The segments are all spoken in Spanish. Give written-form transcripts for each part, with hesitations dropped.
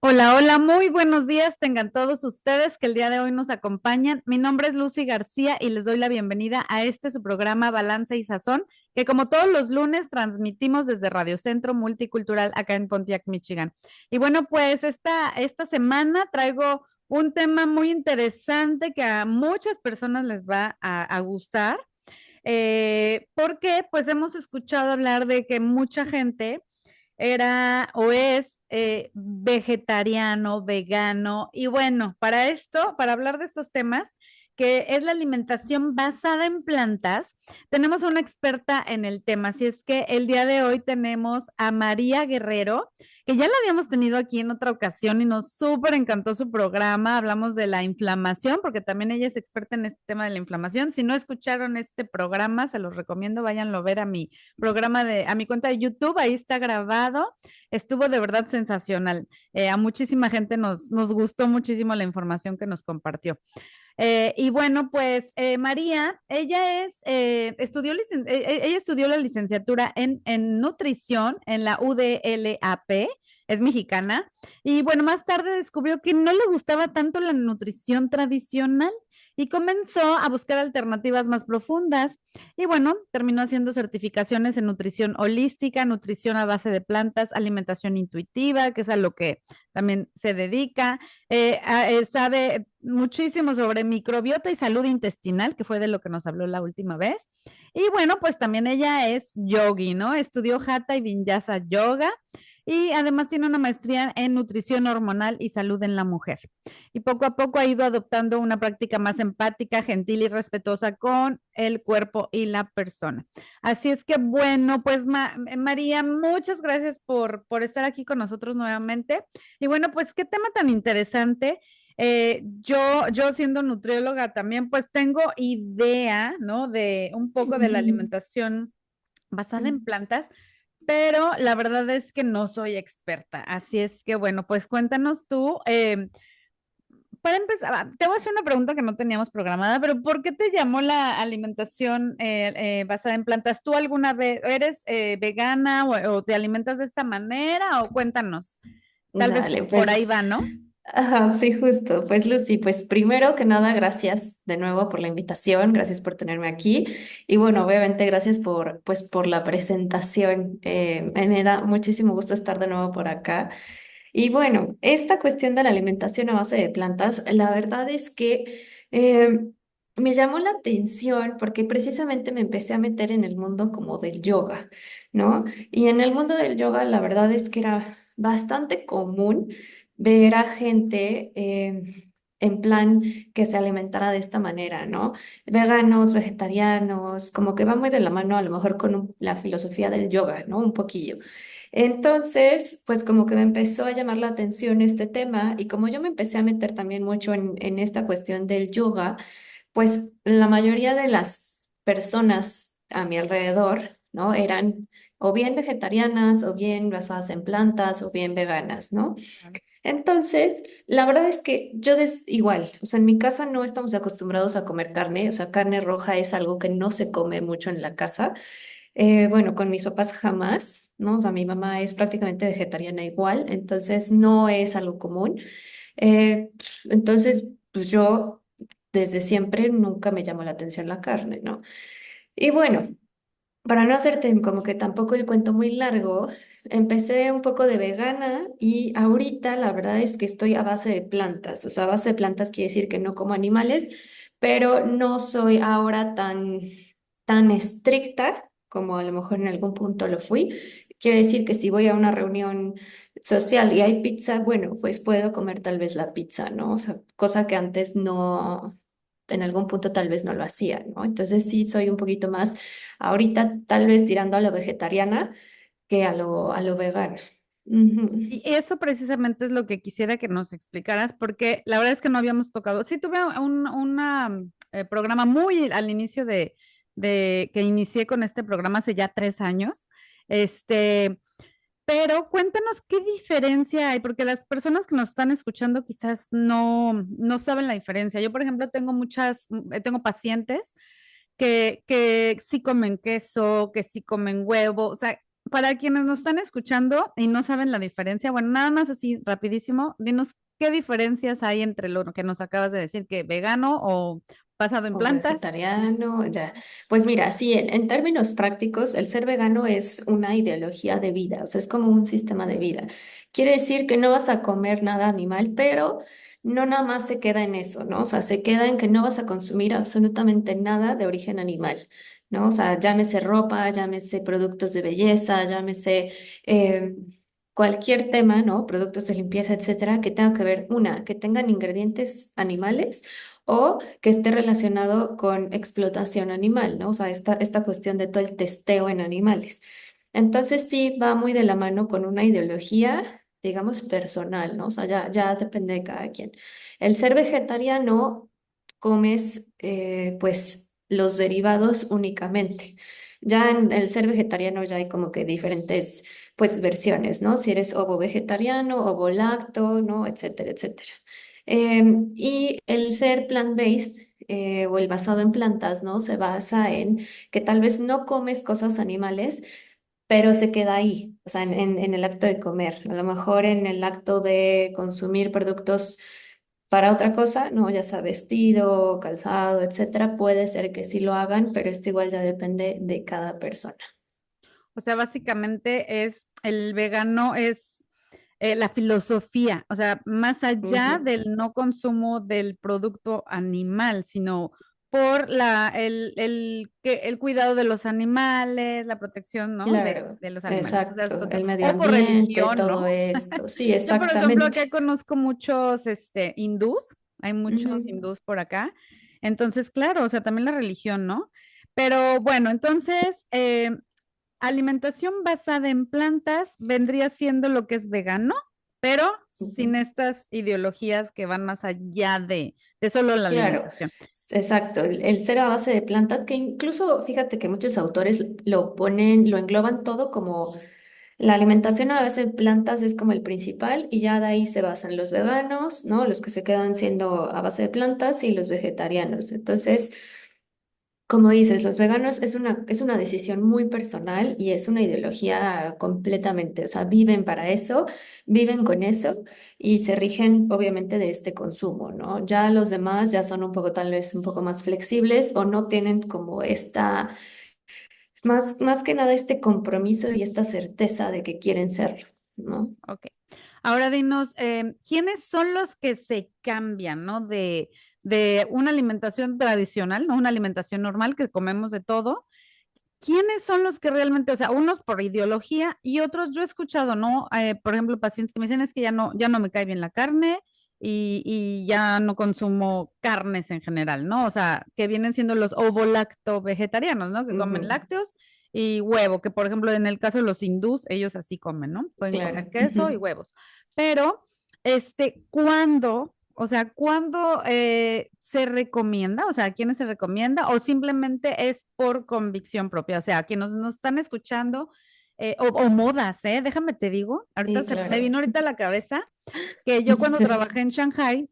Hola, hola, muy buenos días tengan todos ustedes que el día de hoy nos acompañan. Mi nombre es Lucy García y les doy la bienvenida a su programa Balance y Sazón, que como todos los lunes transmitimos desde Radio Centro Multicultural acá en Pontiac, Michigan. Y bueno, pues esta semana traigo un tema muy interesante que a muchas personas les va a gustar, porque pues hemos escuchado hablar de que mucha gente era o es vegetariano, vegano. Y bueno, para esto, para hablar de estos temas, que es la alimentación basada en plantas, tenemos a una experta en el tema. Así es que el día de hoy tenemos a María Guerrero, que ya la habíamos tenido aquí en otra ocasión y nos súper encantó su programa. Hablamos de la inflamación, porque también ella es experta en este tema de la inflamación. Si no escucharon este programa, se los recomiendo, váyanlo a ver a mi a mi cuenta de YouTube, ahí está grabado. Estuvo de verdad sensacional. A muchísima gente nos gustó muchísimo la información que nos compartió. Y bueno, pues María, ella estudió la licenciatura en nutrición en la UDLAP, es mexicana, y bueno, más tarde descubrió que no le gustaba tanto la nutrición tradicional y comenzó a buscar alternativas más profundas. Y bueno, terminó haciendo certificaciones en nutrición holística, nutrición a base de plantas, alimentación intuitiva, que es a lo que también se dedica. Sabe muchísimo sobre microbiota y salud intestinal, que fue de lo que nos habló la última vez. Y bueno, pues también ella es yogi, ¿no? Estudió Hatha y Vinyasa Yoga y además tiene una maestría en nutrición hormonal y salud en la mujer. Y poco a poco ha ido adoptando una práctica más empática, gentil y respetuosa con el cuerpo y la persona. Así es que bueno, pues María, muchas gracias por estar aquí con nosotros nuevamente. Y bueno, pues qué tema tan interesante. Yo siendo nutrióloga también, pues tengo idea, ¿no? De un poco de la Ujú. alimentación basada en plantas, pero la verdad es que no soy experta. Así es que bueno, pues cuéntanos tú. Para empezar, te voy a hacer una pregunta que no teníamos programada, pero ¿por qué te llamó la alimentación basada en plantas? ¿Tú alguna vez eres vegana o te alimentas de esta manera? O cuéntanos. Tal vez Dale, por ahí pues, va, ¿no? ajá, sí, justo. Pues Lucy, pues primero que nada, gracias de nuevo por la invitación, gracias por tenerme aquí y bueno, obviamente gracias pues, por la presentación. Me da muchísimo gusto estar de nuevo por acá. Y bueno, esta cuestión de la alimentación a base de plantas, la verdad es que me llamó la atención porque precisamente me empecé a meter en el mundo como del yoga, ¿no? Y en el mundo del yoga, la verdad es que era bastante común ver a gente en plan que se alimentara de esta manera, ¿no? Veganos, vegetarianos, como que va muy de la mano a lo mejor con la filosofía del yoga, ¿no? Un poquillo. Entonces, pues como que me empezó a llamar la atención este tema y como yo me empecé a meter también mucho en esta cuestión del yoga, pues la mayoría de las personas a mi alrededor, ¿no? Eran o bien vegetarianas o bien basadas en plantas o bien veganas, ¿no? Entonces, la verdad es que igual, o sea, en mi casa no estamos acostumbrados a comer carne, o sea, carne roja es algo que no se come mucho en la casa. Bueno, con mis papás jamás, ¿no? O sea, mi mamá es prácticamente vegetariana igual, entonces no es algo común. Entonces, pues yo desde siempre nunca me llamó la atención la carne, ¿no? Y bueno, para no hacerte como que tampoco el cuento muy largo, empecé un poco de vegana y ahorita la verdad es que estoy a base de plantas, o sea, a base de plantas quiere decir que no como animales, pero no soy ahora tan estricta como a lo mejor en algún punto lo fui. Quiere decir que si voy a una reunión social y hay pizza, bueno, pues puedo comer tal vez la pizza, ¿no? O sea, cosa que antes no, en algún punto tal vez no lo hacía, ¿no? Entonces sí soy un poquito más, ahorita tal vez tirando a lo vegetariana que a lo vegano. Y Ujú. eso precisamente es lo que quisiera que nos explicaras, porque la verdad es que no habíamos tocado. Sí, tuve programa muy al inicio de que inicié con este programa hace ya 3 años. Este, pero cuéntanos qué diferencia hay, porque las personas que nos están escuchando quizás no saben la diferencia. Yo, por ejemplo, tengo pacientes que sí comen queso, que sí comen huevo, o sea, para quienes nos están escuchando y no saben la diferencia, bueno, nada más así rapidísimo, dinos qué diferencias hay entre lo que nos acabas de decir, que vegano o basado en O plantas. vegetariano, ya. Pues mira, sí, en términos prácticos, el ser vegano es una ideología de vida, o sea, es como un sistema de vida. Quiere decir que no vas a comer nada animal, pero no nada más se queda en eso, ¿no? O sea, se queda en que no vas a consumir absolutamente nada de origen animal, ¿no? O sea, llámese ropa, llámese productos de belleza, llámese eh, cualquier tema, ¿no? Productos de limpieza, etcétera, que tenga que ver, una, que tengan ingredientes animales o que esté relacionado con explotación animal, ¿no? O sea, esta cuestión de todo el testeo en animales. Entonces sí va muy de la mano con una ideología, digamos, personal, ¿no? O sea, ya depende de cada quien. El ser vegetariano, comes, pues, los derivados únicamente. Ya en el ser vegetariano ya hay como que diferentes, pues, versiones, ¿no? Si eres ovo vegetariano, ovo lacto, ¿no? Etcétera, etcétera. Y el ser plant-based o el basado en plantas, ¿no? Se basa en que tal vez no comes cosas animales, pero se queda ahí, o sea, en el acto de comer. A lo mejor en el acto de consumir productos para otra cosa, ¿no? Ya sea vestido, calzado, etcétera, puede ser que sí lo hagan, pero esto igual ya depende de cada persona. O sea, básicamente es, el vegano es la filosofía, o sea, más allá Ujú. del no consumo del producto animal, sino por el cuidado de los animales, la protección, ¿no? Claro, De los animales. O sea, exacto. El medio o por ambiente, religión, todo ¿no? esto. Sí, Yo, por ejemplo, acá exactamente. conozco muchos hindús, hay muchos Ujú. hindús por acá. Entonces, claro, o sea, también la religión, ¿no? Pero bueno, entonces, alimentación basada en plantas vendría siendo lo que es vegano, pero sin Ujú. estas ideologías que van más allá de solo la Claro, alimentación. exacto. El ser a base de plantas, que incluso fíjate que muchos autores lo ponen, lo engloban todo como la alimentación a base de plantas es como el principal y ya de ahí se basan los veganos, ¿no? Los que se quedan siendo a base de plantas y los vegetarianos. Entonces, como dices, los veganos es una decisión muy personal y es una ideología completamente, o sea, viven para eso, viven con eso y se rigen obviamente de este consumo, ¿no? Ya los demás ya son un poco tal vez un poco más flexibles o no tienen como esta, más que nada este compromiso y esta certeza de que quieren serlo, ¿no? Ok. Ahora dinos, ¿quiénes son los que se cambian, ¿no? De una alimentación tradicional, ¿no? Una alimentación normal que comemos de todo. ¿Quiénes son los que realmente, o sea, unos por ideología y otros, yo he escuchado, ¿no? Por ejemplo, pacientes que me dicen es que ya no me cae bien la carne y ya no consumo carnes en general, ¿no? O sea, que vienen siendo los ovo-lacto vegetarianos, ¿no? Que comen Ujú. lácteos y huevo, que por ejemplo en el caso de los hindús, ellos así comen, ¿no? Pueden Claro. comer queso y Ujú. huevos. Pero, ¿cuándo? O sea, ¿cuándo se recomienda? O sea, ¿a quiénes se recomienda? ¿O simplemente es por convicción propia? O sea, a quienes nos están escuchando, o modas, ¿eh? Déjame te digo, Sí, me claro. vino ahorita a la cabeza que yo cuando Sí. trabajé en Shanghai,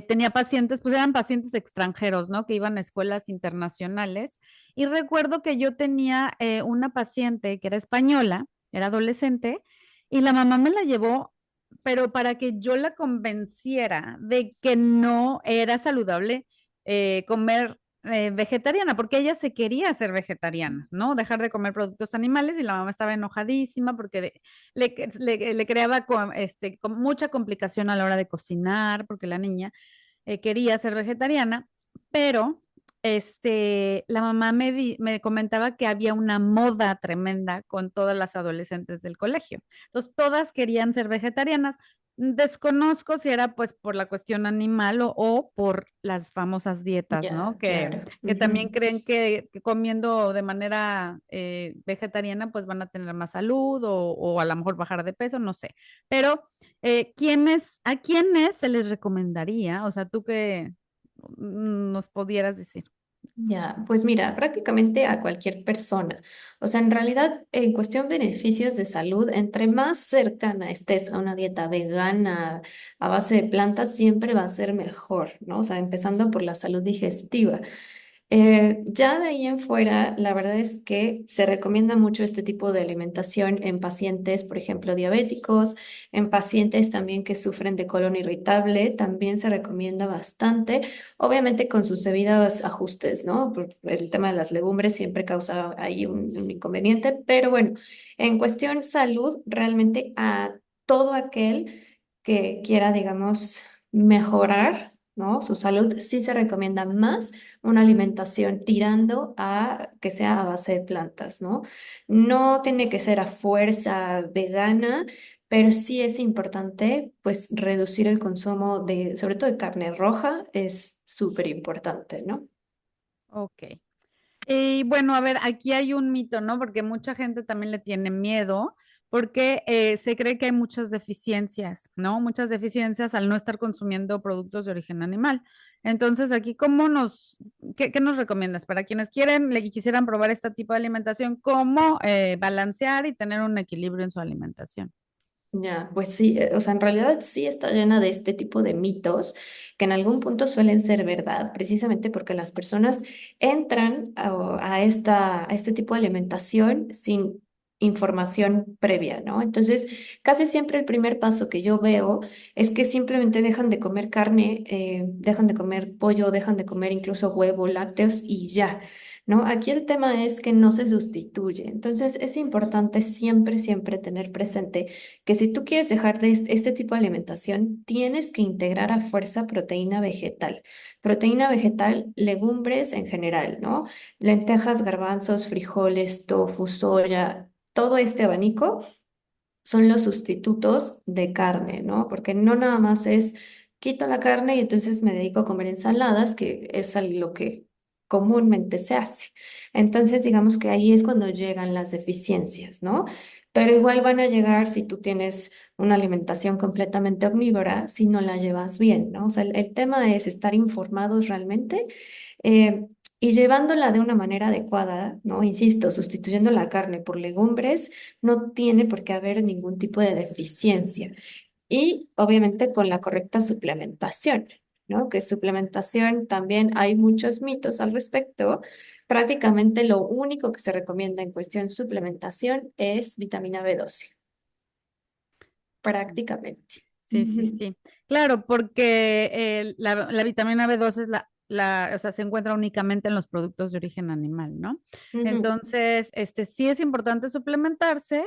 tenía pacientes, pues eran pacientes extranjeros, ¿no? Que iban a escuelas internacionales. Y recuerdo que yo tenía una paciente que era española, era adolescente, y la mamá me la llevó, pero para que yo la convenciera de que no era saludable comer vegetariana, porque ella se quería ser vegetariana, ¿no? Dejar de comer productos animales y la mamá estaba enojadísima porque le creaba con mucha complicación a la hora de cocinar, porque la niña quería ser vegetariana, pero la mamá me comentaba que había una moda tremenda con todas las adolescentes del colegio. Entonces, todas querían ser vegetarianas. Desconozco si era pues por la cuestión animal o por las famosas dietas, ¿no? Ya, claro. Que también Ujú. creen que comiendo de manera vegetariana pues van a tener más salud o a lo mejor bajar de peso, no sé. Pero a quiénes se les recomendaría? O sea, tú que nos pudieras decir. Ya, pues mira, prácticamente a cualquier persona. O sea, en realidad, en cuestión beneficios de salud, entre más cercana estés a una dieta vegana a base de plantas, siempre va a ser mejor, ¿no? O sea, empezando por la salud digestiva. Ya de ahí en fuera, la verdad es que se recomienda mucho este tipo de alimentación en pacientes, por ejemplo, diabéticos, en pacientes también que sufren de colon irritable, también se recomienda bastante, obviamente con sus debidos ajustes, ¿no? El tema de las legumbres siempre causa ahí un inconveniente, pero bueno, en cuestión salud, realmente a todo aquel que quiera, digamos, mejorar, ¿no? Su salud, sí se recomienda más una alimentación tirando a que sea a base de plantas, ¿no? No tiene que ser a fuerza vegana, pero sí es importante, pues, reducir el consumo de, sobre todo de carne roja, es súper importante, ¿no? Ok. Y bueno, a ver, aquí hay un mito, ¿no? Porque mucha gente también le tiene miedo porque se cree que hay muchas deficiencias, ¿no? Muchas deficiencias al no estar consumiendo productos de origen animal. Entonces, aquí, qué nos recomiendas para quienes quisieran probar este tipo de alimentación? ¿Cómo balancear y tener un equilibrio en su alimentación? Ya, pues sí, o sea, en realidad sí está llena de este tipo de mitos que en algún punto suelen ser verdad, precisamente porque las personas entran a este tipo de alimentación sin información previa, ¿no? Entonces, casi siempre el primer paso que yo veo es que simplemente dejan de comer carne, dejan de comer pollo, dejan de comer incluso huevo, lácteos y ya. ¿No? Aquí el tema es que no se sustituye. Entonces es importante siempre, siempre tener presente que si tú quieres dejar de este tipo de alimentación, tienes que integrar a fuerza proteína vegetal. Proteína vegetal, legumbres en general, ¿no? Lentejas, garbanzos, frijoles, tofu, soya, todo este abanico son los sustitutos de carne, ¿no? Porque no nada más es quito la carne y entonces me dedico a comer ensaladas, que es lo que comúnmente se hace. Entonces, digamos que ahí es cuando llegan las deficiencias, ¿no? Pero igual van a llegar si tú tienes una alimentación completamente omnívora, si no la llevas bien, ¿no? O sea, el tema es estar informados realmente. eh, y llevándola de una manera adecuada, ¿no? Insisto, sustituyendo la carne por legumbres, no tiene por qué haber ningún tipo de deficiencia. Y obviamente con la correcta suplementación, ¿no? Que suplementación también hay muchos mitos al respecto. Prácticamente lo único que se recomienda en cuestión suplementación es vitamina B12 prácticamente. Sí, sí, Ujú, sí. Claro, porque la vitamina B2 es o sea, se encuentra únicamente en los productos de origen animal, ¿no? ujú. Entonces, sí es importante suplementarse.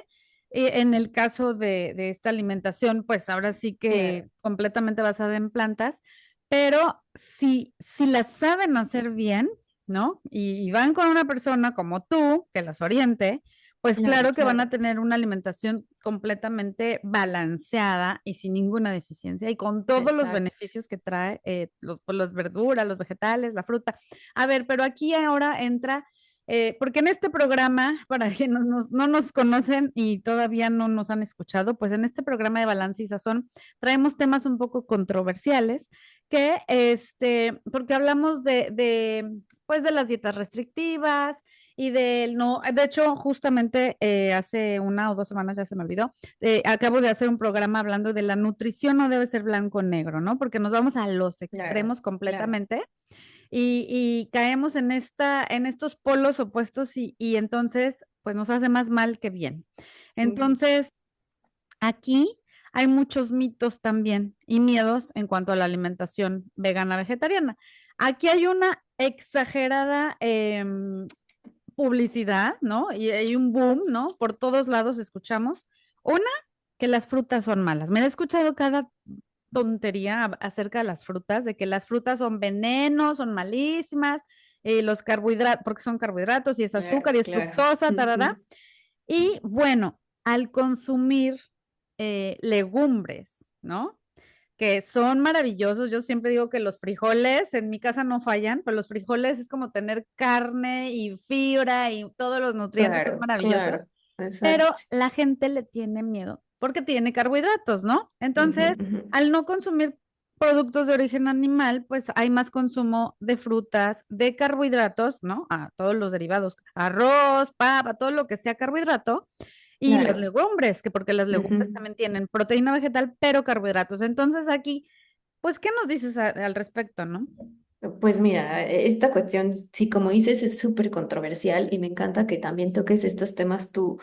En el caso de esta alimentación, pues ahora sí que Claro, completamente basada en plantas, pero si las saben hacer bien, ¿no? Y van con una persona como tú, que las oriente, pues claro, claro que van claro. a tener una alimentación completamente balanceada y sin ninguna deficiencia y con todos los Exacto. beneficios que trae pues, las verduras, los vegetales, la fruta. A ver, pero aquí ahora entra, porque en este programa, para quienes no nos conocen y todavía no nos han escuchado, pues en este programa de Balance y Sazón traemos temas un poco controversiales que, porque hablamos pues de las dietas restrictivas, y del no, de hecho, justamente hace 1 o 2 semanas, ya se me olvidó, acabo de hacer un programa hablando de la nutrición no debe ser blanco o negro, ¿no? Porque nos vamos a los Claro, extremos claro. completamente y caemos en estos polos opuestos y entonces, pues nos hace más mal que bien. Ujú. Entonces, aquí hay muchos mitos también y miedos en cuanto a la alimentación vegana vegetariana. Aquí hay una exagerada publicidad, ¿no? Y hay un boom, ¿no? Por todos lados escuchamos. Una, que las frutas son malas. Me he escuchado cada tontería acerca de las frutas, de que las frutas son venenos, son malísimas, los carbohidratos, porque son carbohidratos y es azúcar Claro, y es claro. fructosa, tarara. Ujú. Y bueno, al consumir legumbres, ¿no? Que son maravillosos. Yo siempre digo que los frijoles en mi casa no fallan, pero los frijoles es como tener carne y fibra y todos los nutrientes son Claro, maravillosos, claro. pero Exacto. la gente le tiene miedo porque tiene carbohidratos, ¿no? Ujú, Entonces, ujú. al no consumir productos de origen animal, pues hay más consumo de frutas, de carbohidratos, ¿no? A todos los derivados, arroz, papa, todo lo que sea carbohidrato. Y las Claro. legumbres, que porque las legumbres Ujú. también tienen proteína vegetal, pero carbohidratos. Entonces aquí, pues, ¿qué nos dices al respecto, no? Pues mira, esta cuestión, sí, como dices, es súper controversial y me encanta que también toques estos temas tú.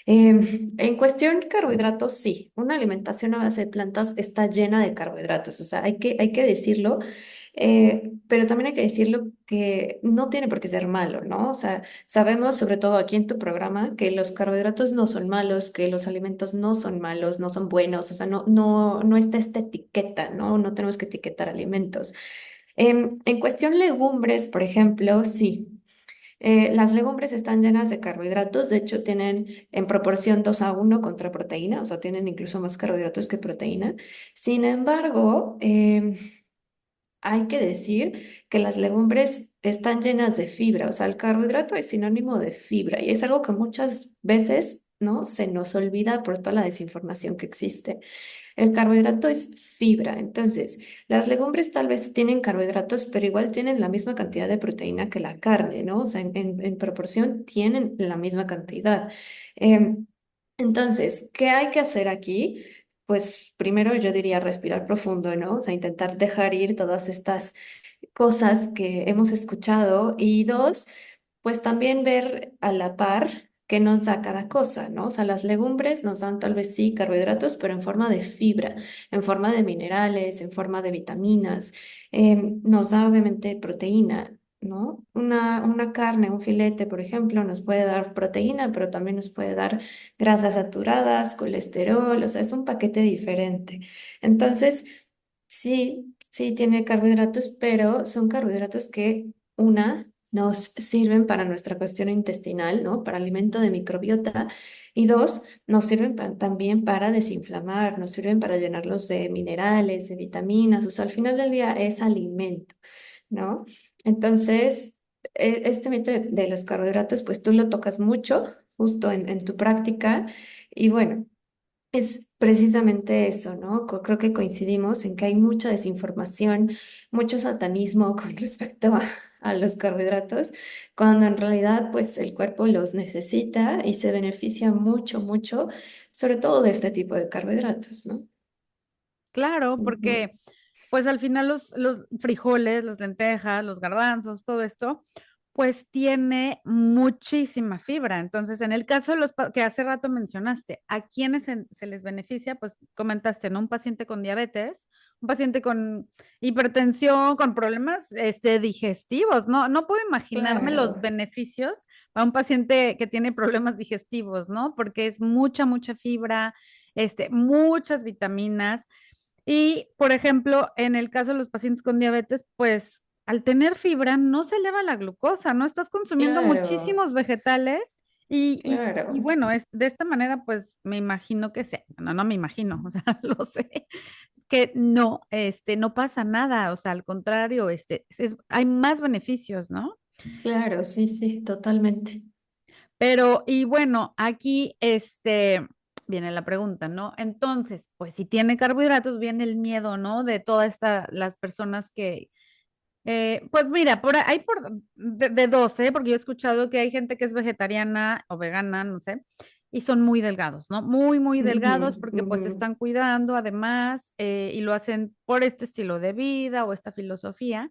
En cuestión carbohidratos, sí, una alimentación a base de plantas está llena de carbohidratos, o sea, hay que decirlo, pero también hay que decirlo que no tiene por qué ser malo, ¿no? O sea, sabemos, sobre todo aquí en tu programa, que los carbohidratos no son malos, que los alimentos no son malos, no son buenos, o sea, no está esta etiqueta, ¿no? No tenemos que etiquetar alimentos. En cuestión legumbres, por ejemplo, sí. Las legumbres están llenas de carbohidratos, de hecho tienen en proporción 2:1 contra proteína, o sea, tienen incluso más carbohidratos que proteína. Sin embargo, hay que decir que las legumbres están llenas de fibra, o sea, el carbohidrato es sinónimo de fibra y es algo que muchas veces, ¿no? Se nos olvida por toda la desinformación que existe. El carbohidrato es fibra, entonces las legumbres tal vez tienen carbohidratos, pero igual tienen la misma cantidad de proteína que la carne, ¿no? O sea, en proporción tienen la misma cantidad. Em, entonces, ¿qué hay que hacer aquí? Pues primero yo diría respirar profundo, ¿no? O sea, intentar dejar ir todas estas cosas que hemos escuchado y dos, pues también ver a la par qué nos da cada cosa, ¿no? O sea, las legumbres nos dan tal vez sí carbohidratos, pero en forma de fibra, en forma de minerales, en forma de vitaminas. Nos da obviamente proteína, ¿no? Una carne, un filete, por ejemplo, nos puede dar proteína, pero también nos puede dar grasas saturadas, colesterol, o sea, es un paquete diferente. Entonces, sí, sí tiene carbohidratos, pero son carbohidratos que nos sirven para nuestra cuestión intestinal, ¿no? Para alimento de microbiota. Y dos, nos sirven también para desinflamar, nos sirven para llenarlos de minerales, de vitaminas. O sea, al final del día es alimento, ¿no? Entonces, este mito de los carbohidratos, pues tú lo tocas mucho justo en tu práctica. Y bueno. Es precisamente eso, ¿no? Creo que coincidimos en que hay mucha desinformación, mucho satanismo con respecto a los carbohidratos, cuando en realidad pues el cuerpo los necesita y se beneficia mucho, mucho, sobre todo de este tipo de carbohidratos, ¿no? Claro, Ujú. porque pues al final los frijoles, las lentejas, los garbanzos, todo esto, pues tiene muchísima fibra. Entonces, en el caso de que hace rato mencionaste, ¿a quiénes se les beneficia? Pues comentaste, ¿no? Un paciente con diabetes, un paciente con hipertensión, con problemas digestivos. No puedo imaginarme los Claro, beneficios a un paciente que tiene problemas digestivos, ¿no? Porque es mucha fibra, muchas vitaminas. Y, por ejemplo, en el caso de los pacientes con diabetes, pues al tener fibra no se eleva la glucosa, ¿no? Estás consumiendo claro, muchísimos vegetales y claro. bueno, de esta manera, pues me imagino que sea, no me imagino, o sea, lo sé, que no, no pasa nada, o sea, al contrario, hay más beneficios, ¿no? Claro, sí, sí, totalmente. Pero, y bueno, aquí, viene la pregunta, ¿no? Entonces, pues si tiene carbohidratos, viene el miedo, ¿no? De las personas que, pues mira, hay de dos, ¿eh? Porque yo he escuchado que hay gente que es vegetariana o vegana, no sé, y son muy delgados, ¿no? Muy Ujú, delgados porque pues se ujú. están cuidando además y lo hacen por este estilo de vida o esta filosofía.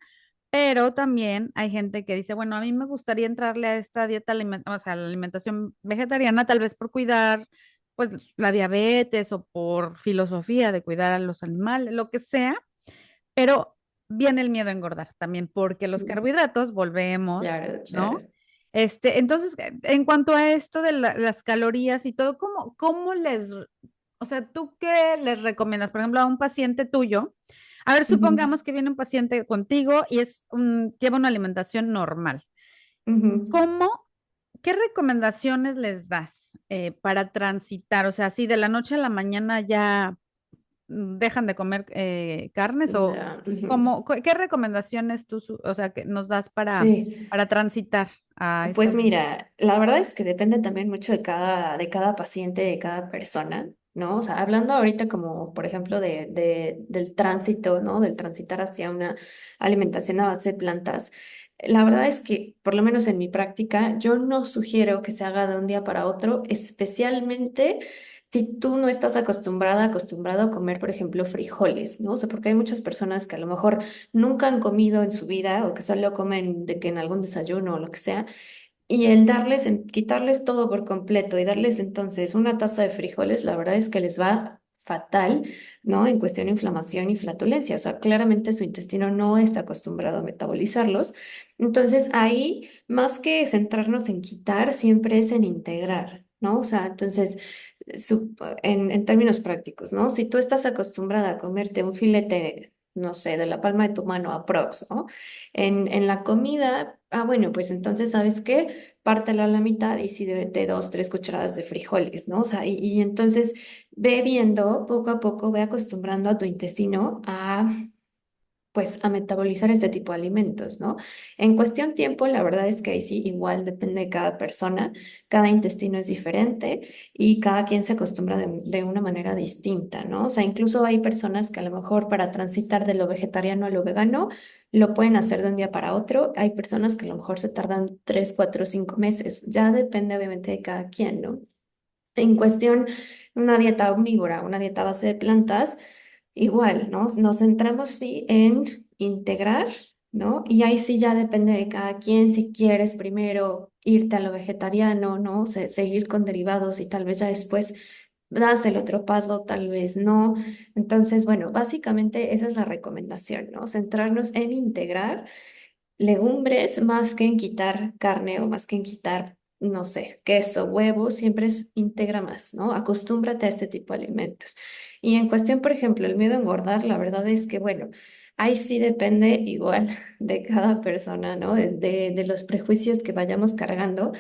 Pero también hay gente que dice, bueno, a mí me gustaría entrarle a esta dieta, o sea, a la alimentación vegetariana, tal vez por cuidar, pues, la diabetes o por filosofía de cuidar a los animales, lo que sea, pero viene el miedo a engordar también, porque los carbohidratos, volvemos, Claro, ¿no? claro. Entonces, en cuanto a esto de las calorías y todo, o sea, ¿tú qué les recomiendas? Por ejemplo, a un paciente tuyo, a ver, Ujú, supongamos que viene un paciente contigo y lleva una alimentación normal. ujú. ¿Cómo, qué recomendaciones les das para transitar? O sea, si de la noche a la mañana ya dejan de comer carnes o Ya, ujú. qué recomendaciones o sea, que nos das Sí. para transitar a Pues esta? mira, la verdad es que depende también mucho de cada paciente, de cada persona, ¿no? O sea, hablando ahorita como, por ejemplo, del tránsito, ¿no? Del transitar hacia una alimentación a base de plantas. La verdad es que, por lo menos en mi práctica, yo no sugiero que se haga de un día para otro, especialmente si tú no estás acostumbrado a comer, por ejemplo, frijoles, ¿no? O sea, porque hay muchas personas que a lo mejor nunca han comido en su vida o que solo comen de que en algún desayuno o lo que sea, y el darles, quitarles todo por completo y darles entonces una taza de frijoles, la verdad es que les va fatal, ¿no? En cuestión de inflamación y flatulencia. O sea, claramente su intestino no está acostumbrado a metabolizarlos. Entonces, ahí, más que centrarnos en quitar, siempre es en integrar, ¿no? O sea, entonces, en términos prácticos, ¿no? Si tú estás acostumbrada a comerte un filete, no sé, de la palma de tu mano aprox, ¿no? En la comida, bueno, pues entonces, ¿sabes qué? Pártelo a la mitad y sí de 2, 3 cucharadas de frijoles, ¿no? O sea, y entonces ve viendo poco a poco, ve acostumbrando a tu intestino a pues a metabolizar este tipo de alimentos, ¿no? En cuestión tiempo, la verdad es que ahí sí, igual depende de cada persona, cada intestino es diferente y cada quien se acostumbra de una manera distinta, ¿no? O sea, incluso hay personas que a lo mejor para transitar de lo vegetariano a lo vegano, lo pueden hacer de un día para otro, hay personas que a lo mejor se tardan 3, 4, 5 meses, ya depende obviamente de cada quien, ¿no? En cuestión, una dieta omnívora, una dieta a base de plantas, igual, ¿no? Nos centramos sí en integrar, ¿no? Y ahí sí ya depende de cada quien, si quieres primero irte a lo vegetariano, ¿no? Seguir con derivados y tal vez ya después das el otro paso, tal vez no. Entonces, bueno, básicamente esa es la recomendación, ¿no? Centrarnos en integrar legumbres más que en quitar carne o más que en quitar, no sé, queso, huevo, siempre es integra más, ¿no? Acostúmbrate a este tipo de alimentos. Y en cuestión, por ejemplo, el miedo a engordar, la verdad es que, bueno, ahí sí depende igual de cada persona, ¿no? De los prejuicios que vayamos cargando.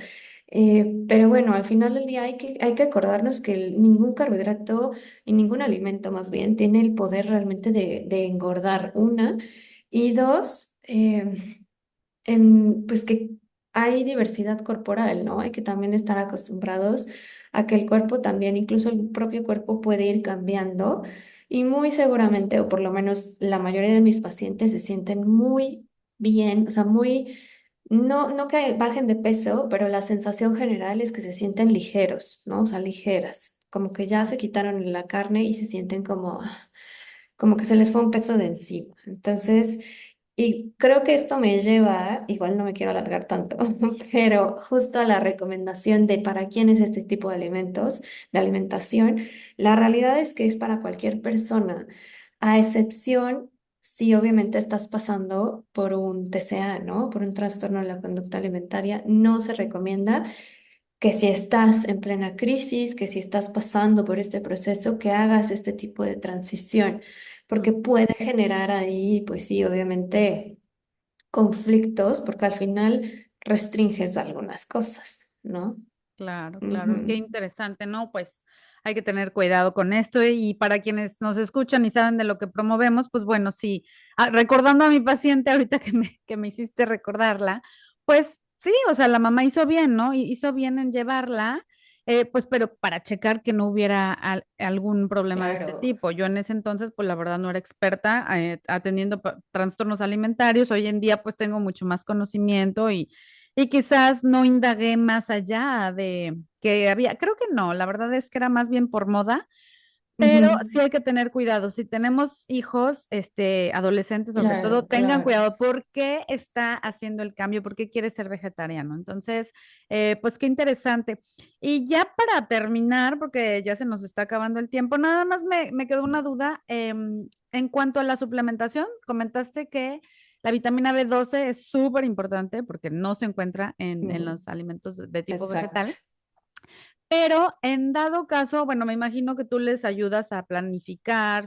Pero bueno, al final del día hay que acordarnos que ningún carbohidrato y ningún alimento más bien tiene el poder realmente de engordar, una. Y dos, pues que hay diversidad corporal, ¿no? Hay que también estar acostumbrados a que el cuerpo también, incluso el propio cuerpo puede ir cambiando y muy seguramente, o por lo menos la mayoría de mis pacientes se sienten muy bien, o sea, no que bajen de peso, pero la sensación general es que se sienten ligeros, ¿no? O sea, ligeras, como que ya se quitaron la carne y se sienten como que se les fue un peso de encima. Entonces, y creo que esto me lleva, igual no me quiero alargar tanto, pero justo a la recomendación de para quién es este tipo de alimentos, de alimentación. La realidad es que es para cualquier persona, a excepción si obviamente estás pasando por un TCA, ¿no? Por un trastorno de la conducta alimentaria, no se recomienda que si estás en plena crisis, que si estás pasando por este proceso, que hagas este tipo de transición, porque Mm. puede generar ahí, pues sí, obviamente conflictos, porque al final restringes algunas cosas, ¿no? Claro, claro, qué Ujú. interesante, ¿no? Pues hay que tener cuidado con esto y para quienes nos escuchan y saben de lo que promovemos, pues bueno, sí, recordando a mi paciente ahorita que me hiciste recordarla, pues sí, o sea, la mamá hizo bien, ¿no? Hizo bien en llevarla, pues pero para checar que no hubiera algún problema de este Claro. tipo. Yo en ese entonces, pues la verdad no era experta atendiendo trastornos alimentarios, hoy en día pues tengo mucho más conocimiento y quizás no indagué más allá de que había, creo que no, la verdad es que era más bien por moda, pero Ujú. sí hay que tener cuidado. Si tenemos hijos, adolescentes sobre todo, Claro, tengan claro. cuidado. ¿Por qué está haciendo el cambio? ¿Por qué quiere ser vegetariano? Entonces, pues qué interesante. Y ya para terminar, porque ya se nos está acabando el tiempo, nada más me quedó una duda. En cuanto a la suplementación, comentaste que la vitamina B12 es súper importante porque no se encuentra en Mm, los alimentos de tipo exacto. vegetal. Pero en dado caso, bueno, me imagino que tú les ayudas a planificar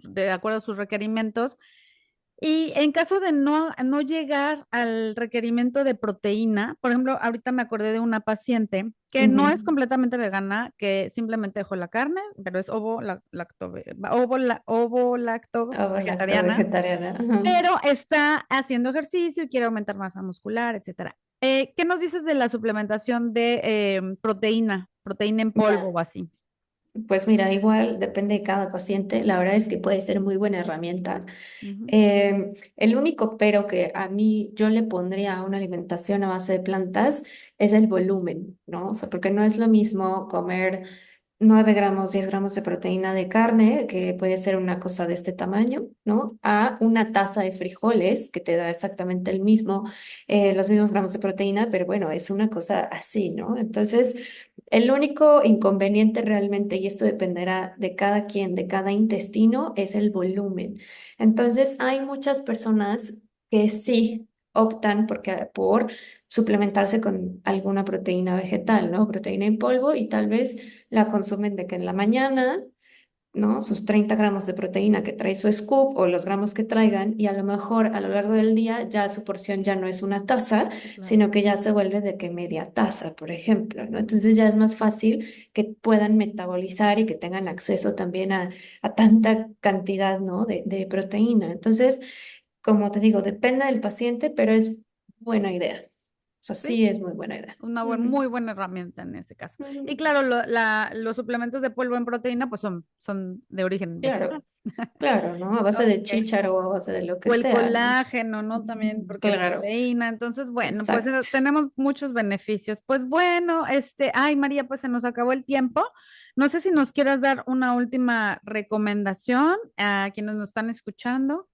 de acuerdo a sus requerimientos. Y en caso de no llegar al requerimiento de proteína, por ejemplo, ahorita me acordé de una paciente que no es Ujú. completamente vegana, que simplemente dejó la carne, pero es ovo lacto Oh, lacto vegetariana, vegetariana. Ajá. pero está haciendo ejercicio y quiere aumentar masa muscular, etcétera. ¿Qué nos dices de la suplementación de proteína en polvo o así? Pues mira, igual depende de cada paciente. La verdad es que puede ser muy buena herramienta. Ujú, El único pero que a mí yo le pondría a una alimentación a base de plantas es el volumen, ¿no? O sea, porque no es lo mismo comer, 9 gramos, 10 gramos de proteína de carne, que puede ser una cosa de este tamaño, ¿no? A una taza de frijoles, que te da exactamente los mismos gramos de proteína, pero bueno, es una cosa así, ¿no? Entonces, el único inconveniente realmente, y esto dependerá de cada quien, de cada intestino, es el volumen. Entonces, hay muchas personas que sí optan por suplementarse con alguna proteína vegetal, ¿no? Proteína en polvo y tal vez la consumen de que en la mañana, ¿no? Sus 30 gramos de proteína que trae su scoop o los gramos que traigan y a lo mejor a lo largo del día ya su porción ya no es una taza, Claro. sino que ya se vuelve de que media taza, por ejemplo, ¿no? Entonces ya es más fácil que puedan metabolizar y que tengan acceso también a tanta cantidad, ¿no? de proteína. Entonces, como te digo, depende del paciente, pero es buena idea. O sea, Sí, sí es muy buena idea. una Ujú. muy buena herramienta en ese caso. Y Ujú. claro, los suplementos de polvo en proteína pues son de origen vegetal. Claro, claro, ¿no? A base de Ok. chícharo o a base de lo que O el sea, ¿no? colágeno, ¿no? También porque es Claro, proteína. Entonces, bueno, pues exacto. tenemos muchos beneficios. Pues bueno, ay, María, pues se nos acabó el tiempo. No sé si nos quieras dar una última recomendación a quienes nos están escuchando.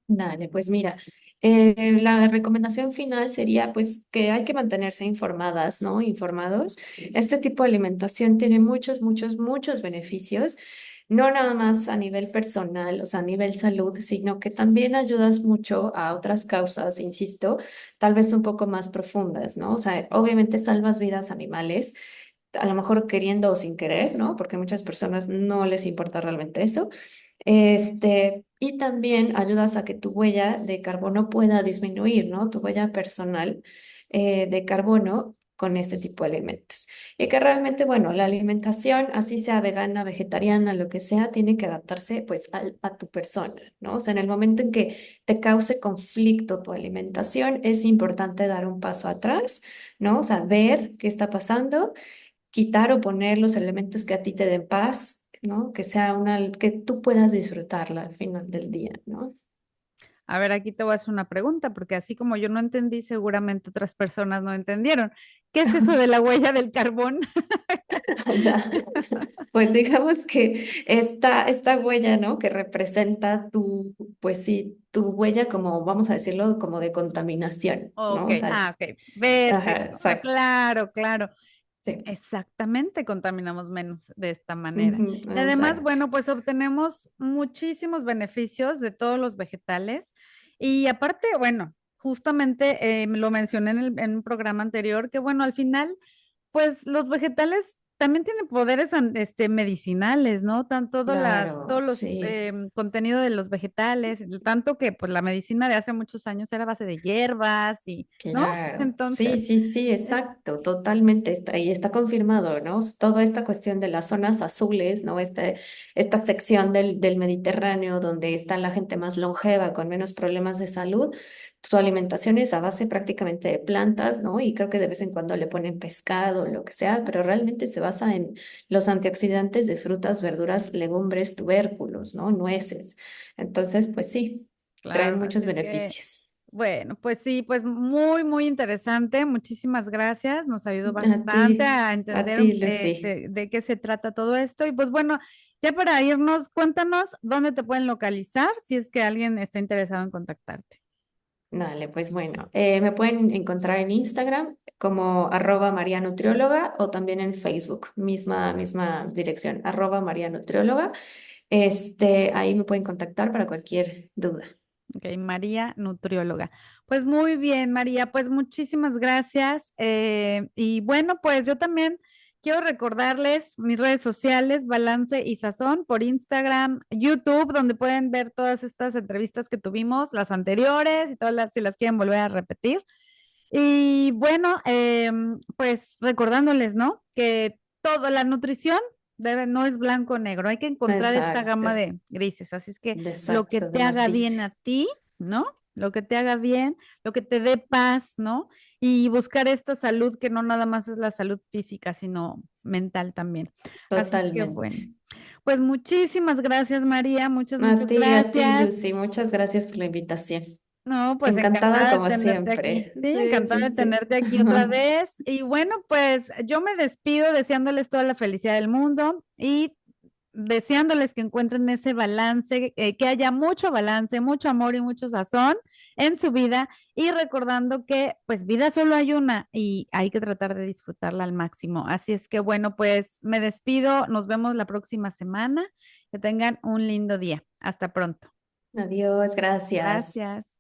Dale, pues mira, la recomendación final sería pues que hay que mantenerse informadas, ¿no? Informados. Este tipo de alimentación tiene muchos, muchos, muchos beneficios, no nada más a nivel personal, o sea, a nivel salud, sino que también ayudas mucho a otras causas, insisto, tal vez un poco más profundas, ¿no? O sea, obviamente salvas vidas animales, a lo mejor queriendo o sin querer, ¿no? Porque a muchas personas no les importa realmente eso. Y también ayudas a que tu huella de carbono pueda disminuir, ¿no? Tu huella personal de carbono con este tipo de alimentos. Y que realmente, bueno, la alimentación, así sea vegana, vegetariana, lo que sea, tiene que adaptarse pues a tu persona, ¿no? O sea, en el momento en que te cause conflicto tu alimentación, es importante dar un paso atrás, ¿no? O sea, ver qué está pasando, quitar o poner los elementos que a ti te den paz, ¿no? Que tú puedas disfrutarla al final del día, ¿no? A ver, aquí te voy a hacer una pregunta, porque así como yo no entendí, seguramente otras personas no entendieron. ¿Qué es eso de la huella del carbón? Ya, pues digamos que esta huella, ¿no? Que representa pues sí, tu huella como, vamos a decirlo, como de contaminación, ¿no? Ok, O sea, ok, ajá, perfecto. Ah, exacto. claro, claro. Sí. Exactamente, contaminamos menos de esta manera. Ujú, Y además, exacto. bueno, pues obtenemos muchísimos beneficios de todos los vegetales. Y aparte, bueno, justamente lo mencioné en un programa anterior, que bueno, al final pues los vegetales también tienen poderes medicinales, ¿no? Claro, Todos los sí. contenidos de los vegetales, tanto que pues la medicina de hace muchos años era a base de hierbas y, ¿no? Claro, sí, Entonces, sí, sí, es, exacto, totalmente está, y está confirmado, ¿no? Toda esta cuestión de las zonas azules, ¿no? Esta sección del Mediterráneo donde está la gente más longeva, con menos problemas de salud, su alimentación es a base prácticamente de plantas, ¿no? Y creo que de vez en cuando le ponen pescado, lo que sea, pero realmente se basa en los antioxidantes de frutas, verduras, legumbres, tubérculos, ¿no? Nueces. Entonces, pues sí, traen claro, muchos así es que beneficios. bueno, pues sí, pues muy, muy interesante. Muchísimas gracias. Nos ayudó bastante a A entender ti, Lucy. de qué se trata todo esto. Y pues bueno, ya para irnos, cuéntanos dónde te pueden localizar si es que alguien está interesado en contactarte. Dale, pues bueno, me pueden encontrar en Instagram como @marianutrióloga o también en Facebook, misma dirección, @marianutrióloga. Ahí me pueden contactar para cualquier duda. Ok, María, nutrióloga. Pues muy bien, María, pues muchísimas gracias. Y bueno, pues yo también quiero recordarles mis redes sociales, Balance y Sazón, por Instagram, YouTube, donde pueden ver todas estas entrevistas que tuvimos, las anteriores y todas las, si las quieren volver a repetir. Y bueno, pues recordándoles, ¿no? Que toda la nutrición no es blanco o negro, hay que encontrar esta Exacto, gama de grises. Así es que lo que exacto, de te haga bien a matices. ti, ¿no? Lo que te haga bien, lo que te dé paz, ¿no? Y buscar esta salud que no nada más es la salud física, sino mental también. Así es que bueno, Totalmente. pues muchísimas gracias, María, muchas A ti, gracias. Lucy, muchas gracias por la invitación. No, pues Encantada encantada de como tenerte aquí. siempre. Sí, Sí, encantada sí, de sí. tenerte aquí otra vez. Y bueno, pues yo me despido deseándoles toda la felicidad del mundo y deseándoles que encuentren ese balance, que haya mucho balance, mucho amor y mucho sazón en su vida y recordando que pues vida solo hay una y hay que tratar de disfrutarla al máximo. Así es que bueno, pues me despido, nos vemos la próxima semana, que tengan un lindo día. Hasta pronto. Adiós, gracias. Gracias.